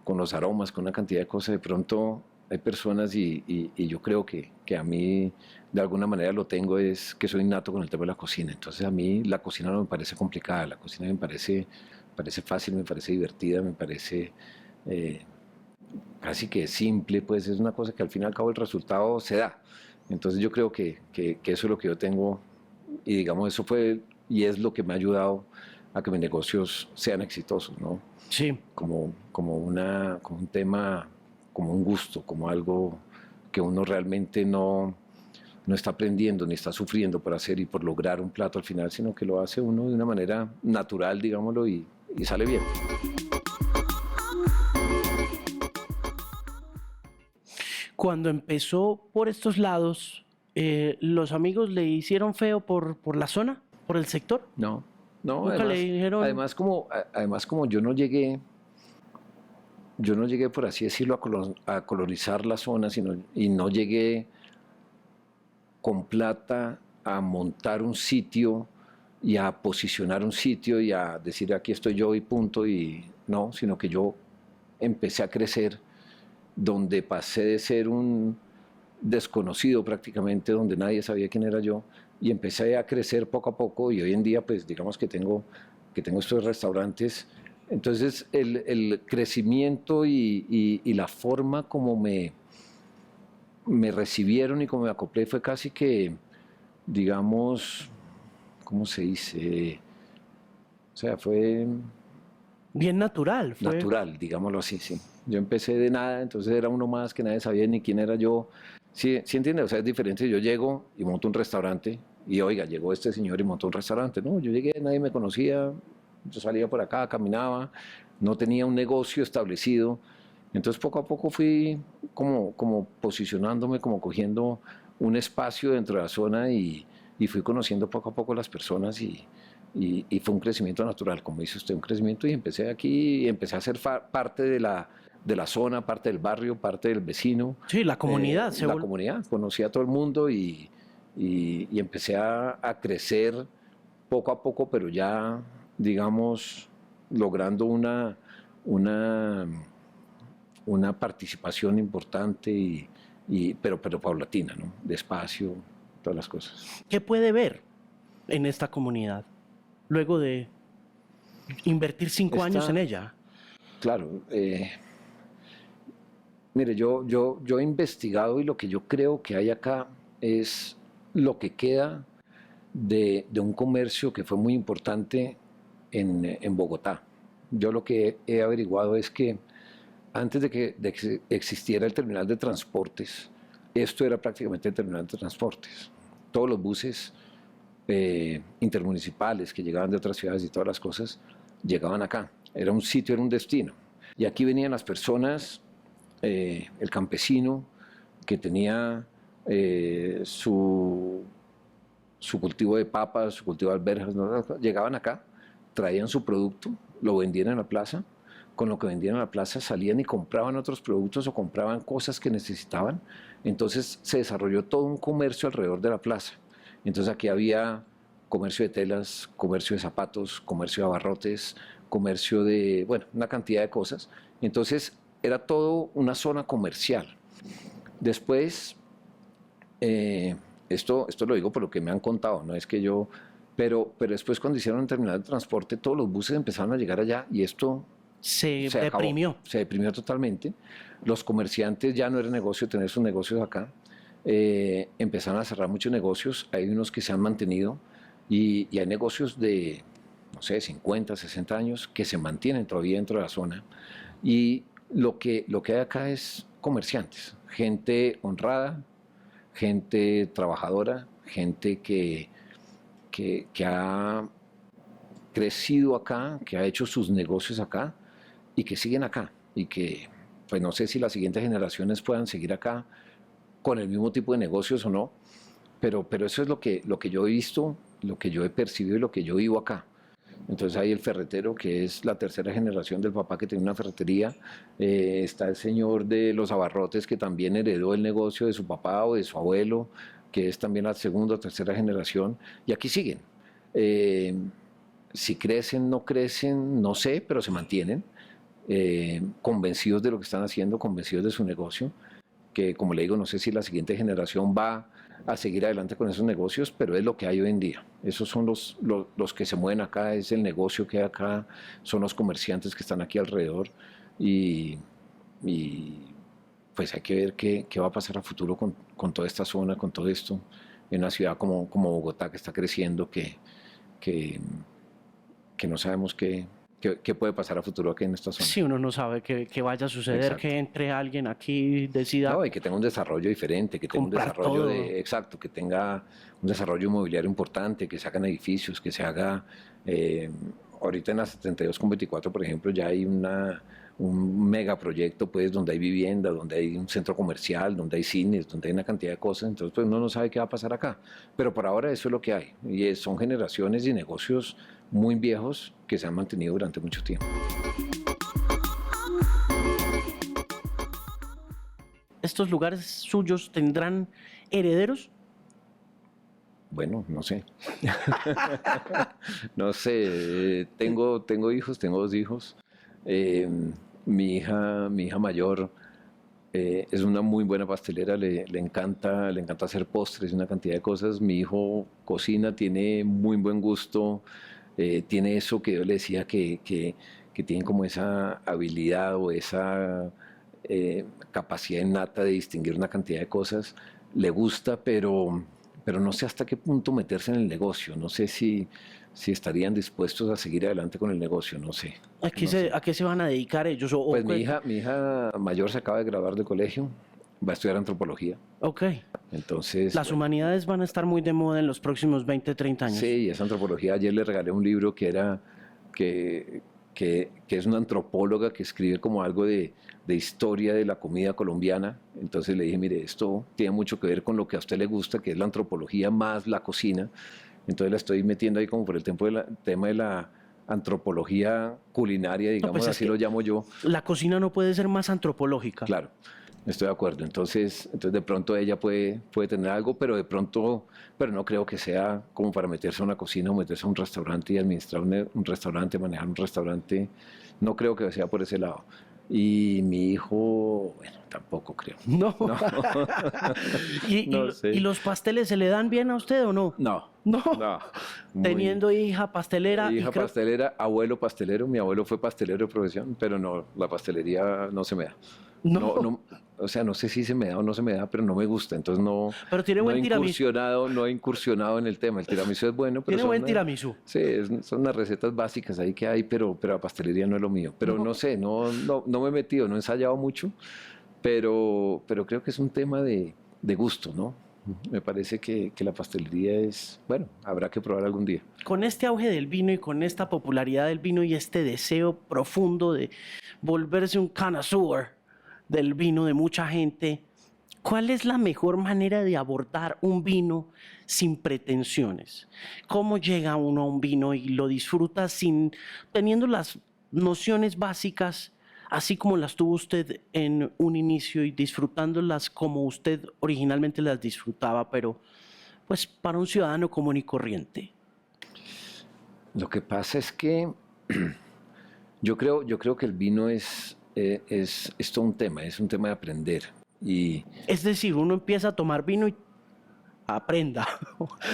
los aromas, con una cantidad de cosas. De pronto hay personas y yo creo que a mí de alguna manera lo tengo, es que soy innato con el tema de la cocina. Entonces a mí la cocina no me parece complicada, la cocina parece fácil, me parece divertida, me parece casi que simple, pues es una cosa que al fin y al cabo el resultado se da. Entonces yo creo que eso es lo que yo tengo y digamos eso fue y es lo que me ha ayudado a que mis negocios sean exitosos, ¿no? Sí, Como un tema, como un gusto, como algo que uno realmente no está aprendiendo ni está sufriendo por hacer y por lograr un plato al final, sino que lo hace uno de una manera natural, digámoslo, y sale bien. cuando empezó por estos lados, los amigos le hicieron feo por la zona, por el sector. No, no, Nunca le dijeron. además como yo no llegué por así decirlo a colonizar la zona, y no llegué con plata a montar un sitio y a posicionar un sitio y a decir aquí estoy yo y punto, y no, sino que yo empecé a crecer donde pasé de ser un desconocido prácticamente, donde nadie sabía quién era yo, y empecé a crecer poco a poco y hoy en día pues digamos que tengo estos restaurantes. Entonces el crecimiento y la forma como me recibieron y como me acoplé fue casi que, digamos, ¿cómo se dice? O sea, fue Bien natural. Fue. natural, digámoslo así, sí. Yo empecé de nada, entonces era uno más que nadie sabía ni quién era yo. Sí, sí entiende, o sea, es diferente. Yo llego y monto un restaurante y oiga, llegó este señor y montó un restaurante. No, yo llegué, nadie me conocía, yo salía por acá, caminaba, no tenía un negocio establecido. Entonces poco a poco fui como posicionándome, como cogiendo un espacio dentro de la zona y fui conociendo poco a poco las personas y fue un crecimiento natural, como dice usted, un crecimiento y empecé aquí, y empecé a ser parte de la zona, parte del barrio, parte del vecino, Sí, la comunidad la comunidad, conocí a todo el mundo y empecé a crecer poco a poco, pero ya, digamos, logrando una, una participación importante pero paulatina, ¿no? Despacio, todas las cosas. ¿Qué puede ver en esta comunidad luego de invertir 5 años en ella? Claro, mire, yo he investigado y lo que yo creo que hay acá es lo que queda de un comercio que fue muy importante en Bogotá. Yo lo que he averiguado es que antes de que existiera el terminal de transportes, esto era prácticamente el terminal de transportes. Todos los buses intermunicipales que llegaban de otras ciudades y todas las cosas llegaban acá. Era un sitio, era un destino. Y aquí venían las personas, el campesino que tenía su cultivo de papas, su cultivo de alberjas, ¿no? Llegaban acá, traían su producto, lo vendían en la plaza, con lo que vendían en la plaza salían y compraban otros productos o compraban cosas que necesitaban. Entonces se desarrolló todo un comercio alrededor de la plaza. Entonces aquí había comercio de telas, comercio de zapatos, comercio de abarrotes, comercio de, bueno, una cantidad de cosas. Entonces era todo una zona comercial. Después, esto lo digo por lo que me han contado, no es que yo, pero después cuando hicieron el terminal de transporte, todos los buses empezaron a llegar allá y esto Se se acabó, deprimió. se deprimió totalmente. Los comerciantes ya no era negocio tener sus negocios acá. Empezaron a cerrar muchos negocios, hay unos que se han mantenido y hay negocios de, no sé, 50, 60 años que se mantienen todavía dentro de la zona. Y lo que hay acá es comerciantes, gente honrada, gente trabajadora, gente que ha crecido acá, que ha hecho sus negocios acá y que siguen acá y que pues no sé si las siguientes generaciones puedan seguir acá con el mismo tipo de negocios o no, pero eso es lo que yo he visto, lo que yo he percibido y lo que yo vivo acá. Entonces hay el ferretero, que es la tercera generación del papá que tenía una ferretería. Está el señor de los abarrotes, que también heredó el negocio de su papá o de su abuelo, que es también la segunda o tercera generación. Y aquí siguen. Eh, si crecen, no crecen, no sé, pero se mantienen. Convencidos de lo que están haciendo, convencidos de su negocio, que como le digo, no sé si la siguiente generación va a seguir adelante con esos negocios, pero es lo que hay hoy en día. Esos son los que se mueven acá, es el negocio que hay acá, son los comerciantes que están aquí alrededor y pues hay que ver qué va a pasar a futuro con toda esta zona, con todo esto, en una ciudad como Bogotá que está creciendo, que, que no sabemos qué puede pasar a futuro aquí en esta zona. Si uno no sabe qué vaya a suceder, Exacto. que entre alguien aquí, decida No, y que tenga un desarrollo diferente, que tenga un comprar desarrollo todo. exacto, que tenga un desarrollo inmobiliario importante, que se hagan edificios, que se haga, eh, ahorita en la 72/24, por ejemplo, ya hay un megaproyecto, pues, donde hay vivienda, donde hay un centro comercial, donde hay cines, donde hay una cantidad de cosas, entonces, pues, uno no sabe qué va a pasar acá, pero por ahora eso es lo que hay, y son generaciones y negocios muy viejos que se han mantenido durante mucho tiempo. ¿Estos lugares suyos tendrán herederos? Bueno, no sé. No sé, tengo hijos, tengo 2 hijos. Eh, mi hija mayor es una muy buena pastelera, le encanta hacer postres y una cantidad de cosas. Mi hijo cocina, tiene muy buen gusto, tiene eso que yo le decía que tiene como esa habilidad o esa capacidad innata de distinguir una cantidad de cosas. Le gusta, pero pero no sé hasta qué punto meterse en el negocio, no sé si estarían dispuestos a seguir adelante con el negocio, no sé. No sé. ¿A qué se van a dedicar ellos? Pues mi hija mayor se acaba de graduar de colegio, va a estudiar antropología, Ok. entonces, Las bueno, humanidades van a estar muy de moda en los próximos 20, 30 años. sí, es antropología. Ayer le regalé un libro que, que es una antropóloga que escribe como algo de historia de la comida colombiana. Entonces le dije, mire, esto tiene mucho que ver con lo que a usted le gusta, que es la antropología más la cocina. Entonces la estoy metiendo ahí como por el tema de la antropología culinaria, No, digamos, pues es así que lo llamo yo. la cocina no puede ser más antropológica. Claro, estoy de acuerdo. Entonces de pronto ella puede tener algo, pero de pronto, pero no creo que sea como para meterse a una cocina o meterse a un restaurante y administrar un restaurante, manejar un restaurante. No creo que sea por ese lado. Y mi hijo, bueno, tampoco creo. No. No, no ¿Y sé. los pasteles se le dan bien a usted o no? No, No. no. Muy, Teniendo hija pastelera y hija creo... pastelera, abuelo pastelero. Mi abuelo fue pastelero de profesión, pero no, la pastelería no se me da. No, No. no, o sea, no sé si se me da o no se me da, pero no me gusta. Entonces Pero tiene buen tiramisú. no he incursionado en el tema. El tiramisú es bueno, pero Tiene buen tiramisú. sí, son unas recetas básicas ahí que hay, pero la pastelería no es lo mío. Pero No. no sé, no me he metido, no he ensayado mucho, pero creo que es un tema de gusto, ¿no? Me parece que la pastelería es, bueno, habrá que probar algún día. Con este auge del vino y con esta popularidad del vino y este deseo profundo de volverse un connoisseur del vino de mucha gente, ¿cuál es la mejor manera de abordar un vino sin pretensiones? ¿Cómo llega uno a un vino y lo disfruta sin teniendo las nociones básicas, así como las tuvo usted en un inicio y disfrutándolas como usted originalmente las disfrutaba, pero pues para un ciudadano común y corriente? Lo que pasa es que yo creo que el vino es todo un tema, es un tema de aprender. Y Es decir, uno empieza a tomar vino y aprenda.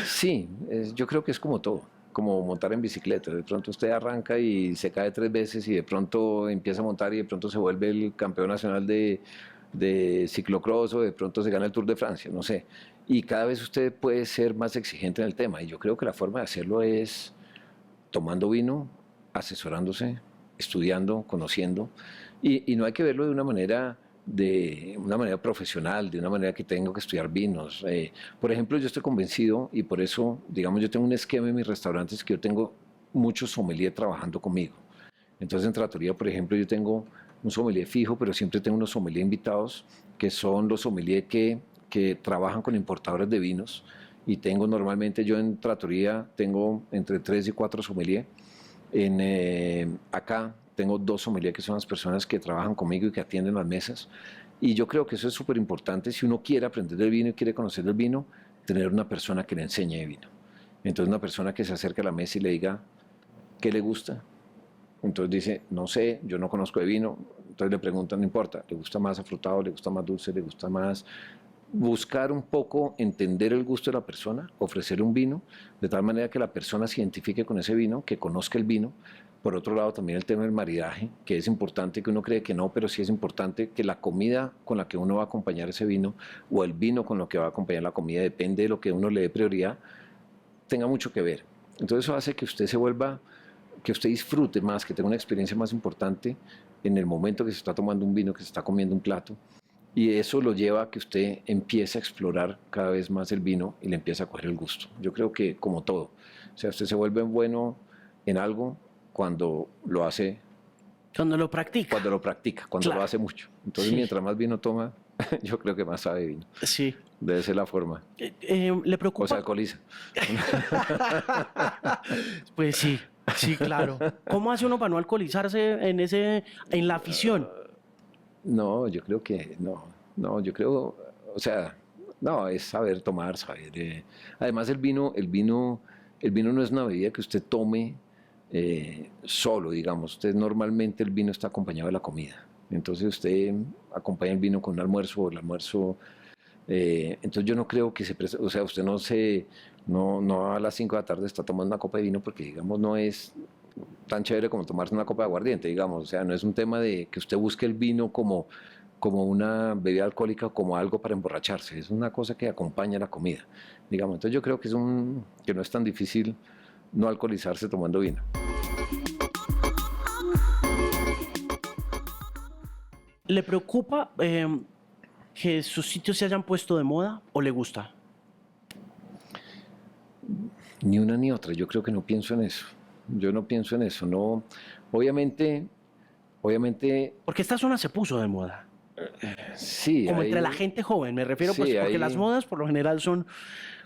sí, yo creo que es como todo, como montar en bicicleta. De pronto usted arranca y se cae 3 veces y de pronto empieza a montar y de pronto se vuelve el campeón nacional de ciclocross o de pronto se gana el Tour de Francia, no sé. Y cada vez usted puede ser más exigente en el tema. Y yo creo que la forma de hacerlo es tomando vino, asesorándose, estudiando, conociendo, y no hay que verlo de una manera profesional, de una manera que tengo que estudiar vinos. Por ejemplo, yo estoy convencido y por eso, digamos, yo tengo un esquema en mis restaurantes que yo tengo muchos sommelier trabajando conmigo. Entonces en Trattoria, por ejemplo, yo tengo un sommelier fijo, pero siempre tengo unos sommelier invitados, que son los sommelier que trabajan con importadores de vinos. Y tengo normalmente, yo en Trattoria tengo entre 3 y 4 sommelier. Acá tengo 2 sommelier que son las personas que trabajan conmigo y que atienden las mesas. Y yo creo que eso es súper importante si uno quiere aprender del vino y quiere conocer del vino, tener una persona que le enseñe de vino. Entonces una persona que se acerque a la mesa y le diga qué le gusta. Entonces dice, no sé, yo no conozco de vino. Entonces le preguntan, no importa, ¿le gusta más afrutado, le gusta más dulce, le gusta más? Buscar un poco, entender el gusto de la persona, ofrecer un vino, de tal manera que la persona se identifique con ese vino, que conozca el vino. Por otro lado, también el tema del maridaje, que es importante, que uno cree que no, pero sí es importante que la comida con la que uno va a acompañar ese vino, o el vino con lo que va a acompañar la comida, depende de lo que uno le dé prioridad, tenga mucho que ver. Entonces eso hace que usted se vuelva, que usted disfrute más, que tenga una experiencia más importante en el momento que se está tomando un vino, que se está comiendo un plato. Y eso lo lleva a que usted empiece a explorar cada vez más el vino y le empieza a coger el gusto. Yo creo que como todo, o sea, usted se vuelve bueno en algo cuando lo hace, Cuando lo practica. cuando Claro. lo hace mucho. Entonces, Sí, mientras más vino toma, yo creo que más sabe de vino. sí. Debe ser la forma. ¿Le O se preocupa? alcoholiza. Pues sí, sí, claro. ¿Cómo hace uno para no alcoholizarse en la afición? No, yo creo que no, yo creo, o sea, no, es saber tomar, saber. Además, el vino no es una bebida que usted tome solo, digamos. Usted normalmente el vino está acompañado de la comida. Entonces usted acompaña el vino con un almuerzo o el almuerzo. Entonces yo no creo que o sea, usted no a las 5 de la tarde está tomando una copa de vino porque, digamos, no es tan chévere como tomarse una copa de aguardiente, digamos. O sea, no es un tema de que usted busque el vino como como una bebida alcohólica, como algo para emborracharse. Es una cosa que acompaña la comida, digamos. Entonces yo creo que que no es tan difícil no alcoholizarse tomando vino. ¿Le preocupa que sus sitios se hayan puesto de moda o le gusta? Ni una ni otra, yo creo que no pienso en eso. Yo no pienso en eso, no. Obviamente, Porque esta zona se puso de moda. sí, Como entre la hay, gente joven, me refiero, pues sí, porque las hay, modas por lo general son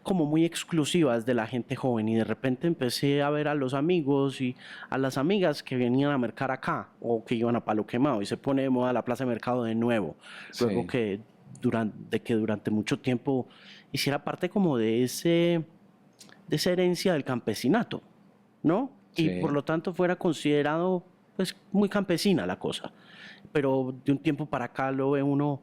como muy exclusivas de la gente joven y de repente empecé a ver a los amigos y a las amigas que venían a mercar acá o que iban a Palo Quemado y se pone de moda la Plaza de Mercado de nuevo, luego sí, que durante mucho tiempo hiciera parte como de esa herencia del campesinato, ¿no? Y por sí. lo tanto fuera considerado pues muy campesina la cosa, pero de un tiempo para acá lo ve uno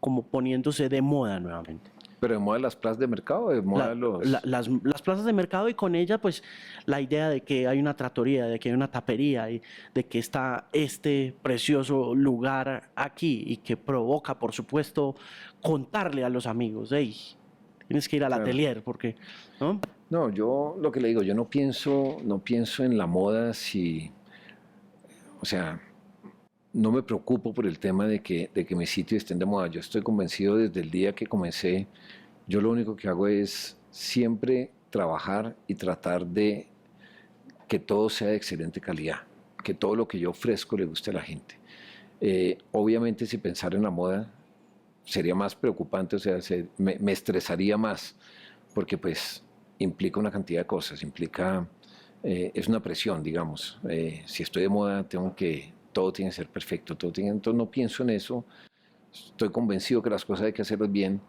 como poniéndose de moda nuevamente. Pero de moda las plazas de mercado, de moda los... Las plazas de mercado y con ella pues la idea de que hay una trattoria, de que hay una tapería y de que está este precioso lugar aquí y que provoca por supuesto contarle a los amigos, hey, tienes que ir al Claro. atelier porque, ¿no? No, yo lo que le digo, yo no pienso en la moda si, o sea, no me preocupo por el tema de que mis sitios estén de moda. Yo estoy convencido desde el día que comencé. Yo lo único que hago es siempre trabajar y tratar de que todo sea de excelente calidad, que todo lo que yo ofrezco le guste a la gente. Obviamente si pensara en la moda sería más preocupante, o sea, me estresaría más, porque pues implica una cantidad de cosas, es una presión, digamos. Si estoy de moda, todo tiene que ser perfecto, entonces no pienso en eso, estoy convencido que las cosas hay que hacerlas bien,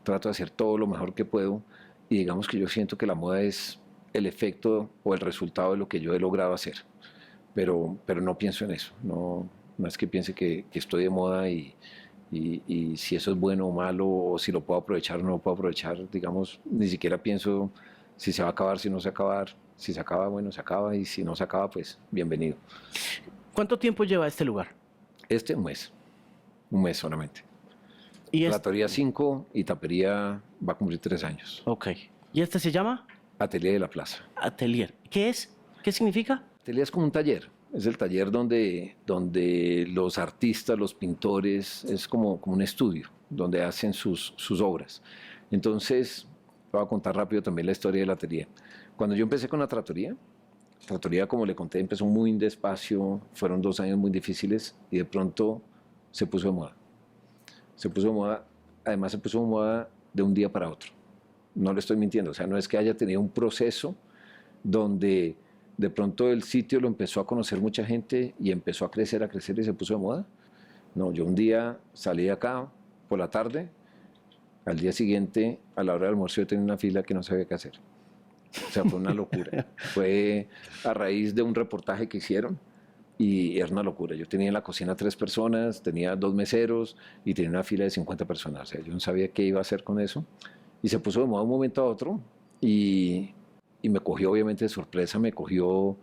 trato de hacer todo lo mejor que puedo y digamos que yo siento que la moda es el efecto o el resultado de lo que yo he logrado hacer, pero no pienso en eso, no es que piense que estoy de moda y si eso es bueno o malo, o si lo puedo aprovechar o no lo puedo aprovechar, digamos, ni siquiera pienso si se va a acabar, si no se va a acabar, si se acaba, bueno, se acaba, y si no se acaba, pues bienvenido. ¿Cuánto tiempo lleva este lugar? Un mes solamente. Y es, Tratoría 5 y tapería va a cumplir 3 años. ok. ¿Y este se llama? Atelier de la Plaza. Atelier. ¿Qué es? ¿Qué significa? Atelier es como un taller, es el taller donde los artistas, los pintores, es como un estudio, donde hacen sus obras. Entonces, voy a contar rápido también la historia del atelier. Cuando yo empecé con la tratoría, como le conté, empezó muy despacio, fueron 2 años muy difíciles y de pronto se puso de moda. Se puso de moda, además se puso de moda de un día para otro. No le estoy mintiendo, o sea, no es que haya tenido un proceso donde de pronto el sitio lo empezó a conocer mucha gente y empezó a crecer y se puso de moda. No, yo un día salí de acá por la tarde, al día siguiente, a la hora del almuerzo, yo tenía una fila que no sabía qué hacer. O sea, fue una locura. Fue a raíz de un reportaje que hicieron y era una locura. Yo tenía en la cocina 3 personas, tenía 2 meseros y tenía una fila de 50 personas. O sea, yo no sabía qué iba a hacer con eso. Y se puso de moda de un momento a otro y me cogió obviamente de sorpresa, me cogió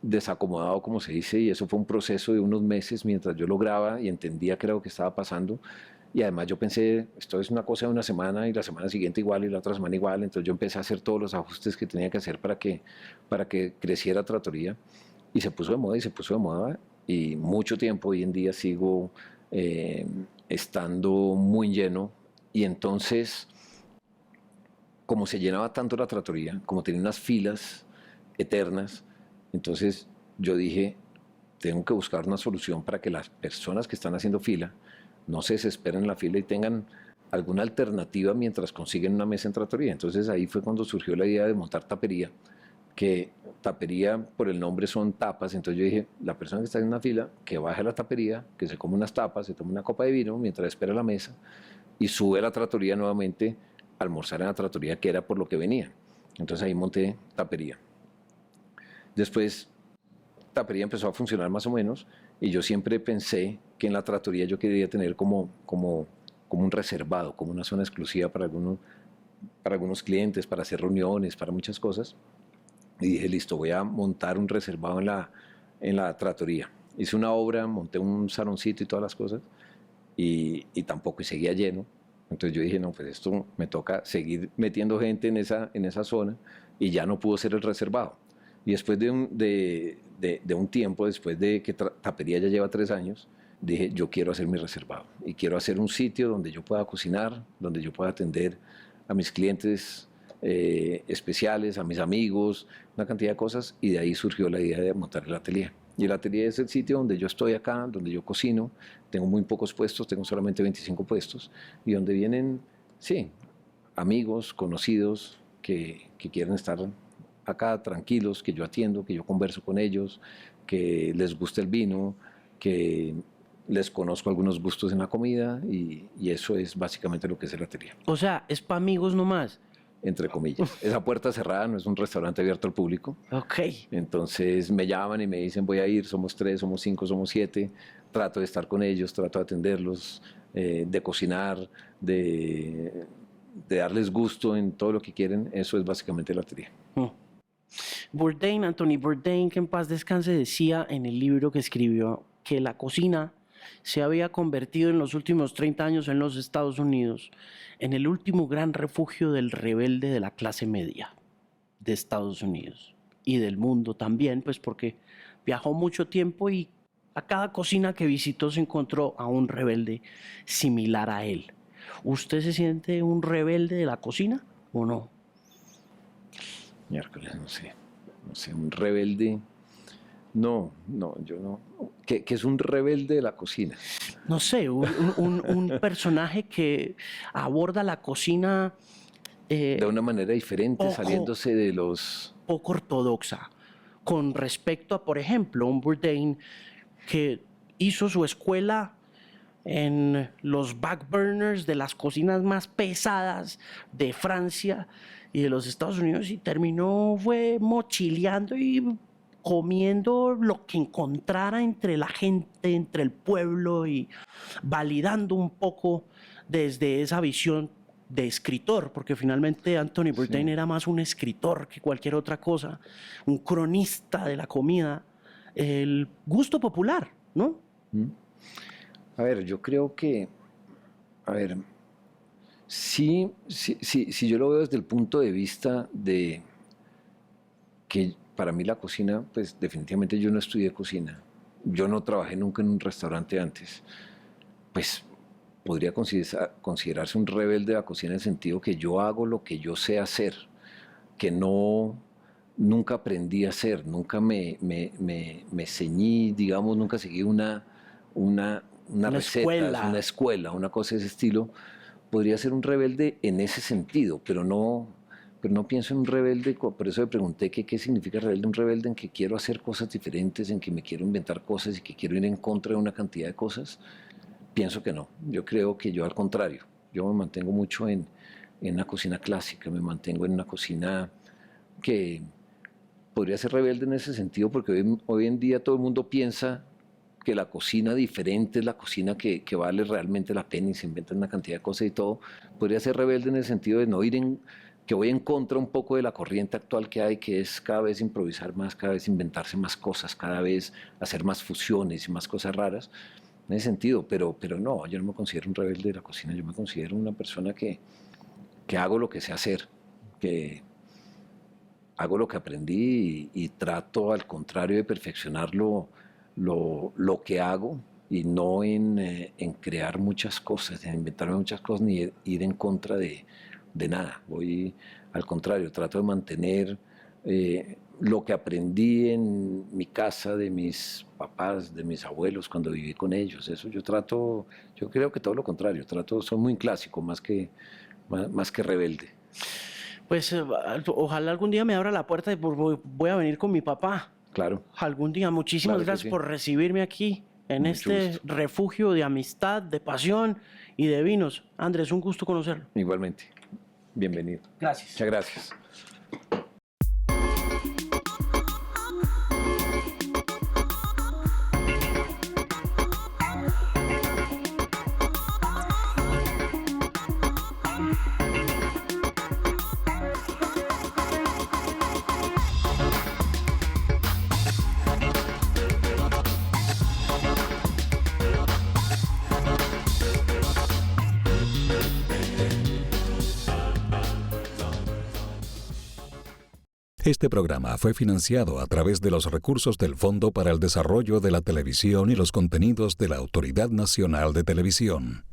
desacomodado, como se dice, y eso fue un proceso de unos meses mientras yo lograba y entendía qué era lo que estaba pasando. Y además yo pensé, esto es una cosa de una semana y la semana siguiente igual y la otra semana igual, entonces yo empecé a hacer todos los ajustes que tenía que hacer para que creciera Trattoria y se puso de moda y se puso de moda y mucho tiempo, hoy en día sigo estando muy lleno y entonces como se llenaba tanto la Trattoria, como tenía unas filas eternas, entonces yo dije, tengo que buscar una solución para que las personas que están haciendo fila no se desesperen en la fila y tengan alguna alternativa mientras consiguen una mesa en Trattoria. Entonces ahí fue cuando surgió la idea de montar tapería, que tapería por el nombre son tapas, entonces yo dije, la persona que está en una fila, que baje a la tapería, que se come unas tapas, se tome una copa de vino mientras espera la mesa y sube a la Trattoria nuevamente a almorzar en la Trattoria, que era por lo que venía. Entonces ahí monté tapería. Después tapería empezó a funcionar más o menos y yo siempre pensé que en la Trattoria yo quería tener como un reservado, como una zona exclusiva para algunos clientes, para hacer reuniones, para muchas cosas. Y dije, listo, voy a montar un reservado en la Trattoria. Hice una obra, monté un saloncito y todas las cosas y tampoco, y seguía lleno. Entonces yo dije, no, pues esto me toca seguir metiendo gente en esa zona, y ya no pudo ser el reservado. Y después de un tiempo, después de que Tapería ya lleva 3 años, dije, yo quiero hacer mi reservado y quiero hacer un sitio donde yo pueda cocinar, donde yo pueda atender a mis clientes especiales, a mis amigos, una cantidad de cosas, y de ahí surgió la idea de montar el atelier. Y el atelier es el sitio donde yo estoy acá, donde yo cocino, tengo muy pocos puestos, tengo solamente 25 puestos, y donde vienen, sí, amigos, conocidos, que quieren estar acá tranquilos, que yo atiendo, que yo converso con ellos, que les gusta el vino, que les conozco algunos gustos en la comida, y eso es básicamente lo que es el atelier. O sea, es para amigos nomás. Entre comillas. Esa puerta cerrada, no es un restaurante abierto al público. Ok. Entonces me llaman y me dicen, voy a ir, somos 3, somos 5, somos 7. Trato de estar con ellos, trato de atenderlos, de cocinar, de darles gusto en todo lo que quieren. Eso es básicamente la atelier. Bourdain, Anthony Bourdain, que en paz descanse, decía en el libro que escribió que la cocina se había convertido en los últimos 30 años en los Estados Unidos en el último gran refugio del rebelde de la clase media de Estados Unidos y del mundo también, pues porque viajó mucho tiempo y a cada cocina que visitó se encontró a un rebelde similar a él. ¿Usted se siente un rebelde de la cocina o no? Miércoles, no sé, un rebelde. No, yo no. ¿Qué es un rebelde de la cocina? No sé, un personaje que aborda la cocina de una manera diferente, saliéndose de los... poco ortodoxa, con respecto a, por ejemplo, un Bourdain que hizo su escuela en los backburners de las cocinas más pesadas de Francia y de los Estados Unidos, y terminó mochileando y comiendo lo que encontrara entre la gente, entre el pueblo, y validando un poco desde esa visión de escritor, porque finalmente Anthony Bourdain era más un escritor que cualquier otra cosa, un cronista de la comida, el gusto popular, ¿no? A ver, yo creo que, sí, yo lo veo desde el punto de vista de que para mí la cocina, pues definitivamente yo no estudié cocina, yo no trabajé nunca en un restaurante antes, pues podría considerarse un rebelde de la cocina en el sentido que yo hago lo que yo sé hacer, que nunca aprendí a hacer, nunca me ceñí, digamos, nunca seguí una receta, una escuela, una cosa de ese estilo. Podría ser un rebelde en ese sentido, pero no pienso en un rebelde, por eso le pregunté qué significa rebelde. Un rebelde en que quiero hacer cosas diferentes, en que me quiero inventar cosas y que quiero ir en contra de una cantidad de cosas. Pienso que no. Yo creo que yo al contrario. Yo me mantengo mucho en una cocina clásica, me mantengo en una cocina que podría ser rebelde en ese sentido, porque hoy en día todo el mundo piensa que la cocina diferente es la cocina que vale realmente la pena y se inventan una cantidad de cosas y todo. Podría ser rebelde en el sentido de no ir que voy en contra un poco de la corriente actual que hay, que es cada vez improvisar más, cada vez inventarse más cosas, cada vez hacer más fusiones y más cosas raras, en ese sentido. Pero no, yo no me considero un rebelde de la cocina, yo me considero una persona que hago lo que sé hacer, que hago lo que aprendí y trato al contrario de perfeccionar lo que hago, y no en crear muchas cosas, en inventarme muchas cosas, ni ir en contra de nada. Voy al contrario, trato de mantener lo que aprendí en mi casa, de mis papás, de mis abuelos, cuando viví con ellos. Eso yo creo que todo lo contrario, soy muy clásico, más que rebelde. Pues ojalá algún día me abra la puerta y voy a venir con mi papá. Claro. Algún día. Muchísimas gracias por recibirme aquí en este refugio de amistad, de pasión y de vinos. Andrés, un gusto conocerlo. Igualmente. Bienvenido. Gracias. Muchas gracias. Este programa fue financiado a través de los recursos del Fondo para el Desarrollo de la Televisión y los Contenidos de la Autoridad Nacional de Televisión.